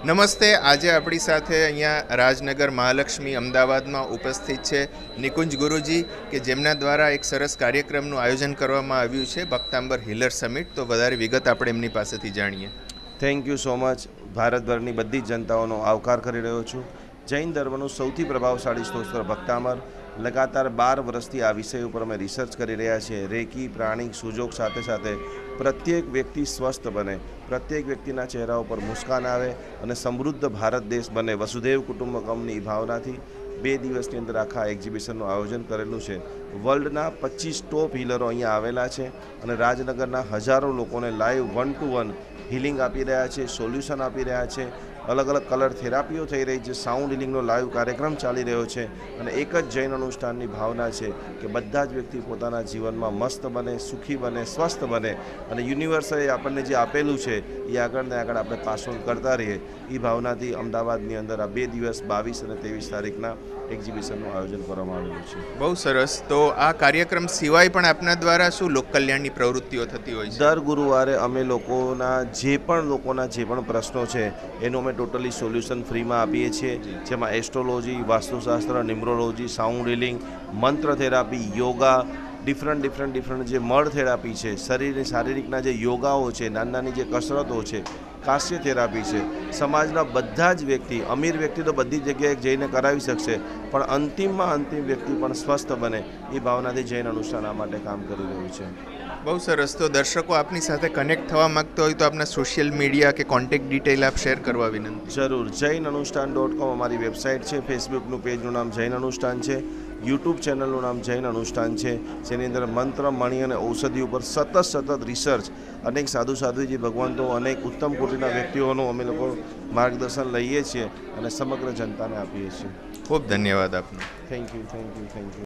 નમસ્તે. આજે આપણી સાથે અહીંયા રાજનગર મહાલક્ષ્મી અમદાવાદમાં ઉપસ્થિત છે નિકુંજ ગુરુજી, કે જેમના દ્વારા એક સરસ કાર્યક્રમનું આયોજન કરવામાં આવ્યું છે, ભક્તાંબર હીલર સમિટ. તો વધારે વિગત આપણે એમની પાસેથી જાણીએ. Thank you so much. ભારતભરની બધી જ જનતાઓનો આવકાર કરી રહ્યો છું. જૈન ધર્મનું સૌથી પ્રભાવશાળી સ્તોત્ર ભક્તાંબર. લગાતાર 12 વર્ષથી આ વિષય ઉપર અમે રિસર્ચ કરી રહ્યા છીએ. રેકી, પ્રાણિક, સુજોગ સાથે સાથે પ્રત્યેક વ્યક્તિ સ્વસ્થ બને, પ્રત્યેક વ્યક્તિના ચહેરા ઉપર મુસ્કાન આવે અને સમૃદ્ધ ભારત દેશ બને. વસુધૈવ કુટુંબકમની ભાવનાથી 2 દિવસની અંદર આખા એક્ઝિબિશનનું આયોજન કરેલું છે. વર્લ્ડના 25 ટોપ હીલરો અહીંયા આવેલા છે અને રાજનગરના હજારો લોકોને લાઈવ 1 to 1 હિલિંગ આપી રહ્યા છે, સોલ્યુશન આપી રહ્યા છે. અલગ અલગ કલર થેરાપીઓ થઈ રહી છે. સાઉન્ડ હિલિંગનો લાઈવ કાર્યક્રમ ચાલી રહ્યો છે અને એક જ જૈન અનુષ્ઠાનની ભાવના છે કે બધા જ વ્યક્તિ પોતાના જીવનમાં મસ્ત બને, સુખી બને, સ્વસ્થ બને અને યુનિવર્સે આપણને જે આપેલું છે એ આગળ ને આગળ આપણે પાસ ઓન કરતા રહીએ. એ ભાવનાથી અમદાવાદની અંદર આ 2 દિવસ 22 અને 23 તારીખના એક્ઝિબિશનનું આયોજન કરવામાં આવેલું છે. બહુ સરસ. તો આ કાર્યક્રમ સિવાય પણ આપના દ્વારા શું લોક કલ્યાણની પ્રવૃત્તિઓ થતી હોય છે? દર ગુરુવારે અમે લોકોના જે પણ પ્રશ્નો છે એનું અમે ટોટલી સોલ્યુશન ફ્રીમાં આપીએ છીએ, જેમાં એસ્ટ્રોલોજી, વાસ્તુશાસ્ત્ર, ન્યુમરોલોજી, સાઉન્ડ હિલિંગ, મંત્ર થેરાપી, યોગા, ડિફરન્ટ જે મળ થેરાપી છે, શરીરની શારીરિકના જે યોગાઓ છે, નાની જે કસરતો છે, કાસ્ય થેરાપી છે. સમાજના બધા જ વ્યક્તિ, અમીર વ્યક્તિ તો બધી જગ્યાએ જઈને કરાવી શકશે, પણ અંતિમ વ્યક્તિ પણ સ્વસ્થ બને એ ભાવનાથી જૈન અનુષ્ઠાન આ માટે કામ કરી રહ્યું છે. બહુ સરસ. તો દર્શકો આપની સાથે કનેક્ટ થવા માંગતો હોય તો આપના સોશિયલ મીડિયા કે કોન્ટેક્ટ ડિટેલ આપ શેર કરવા વિનંતી. જરૂર. જૈનઅનુષ્ઠાન.com અમારી વેબસાઇટ છે. ફેસબુકનું પેજનું નામ જૈન અનુષ્ઠાન છે. યુટ્યુબ ચેનલનું નામ જૈન અનુષ્ઠાન છે, જેની અંદર મંત્ર, મણિ અને ઔષધિ ઉપર સતત રિસર્ચ, અનેક સાધુજી ભગવંતો, અનેક ઉત્તમ કોટીના વ્યક્તિઓનું અમે લોકો માર્ગદર્શન લઈએ છીએ અને સમગ્ર જનતાને આપીએ છીએ. ખૂબ ધન્યવાદ આપનો. Thank you.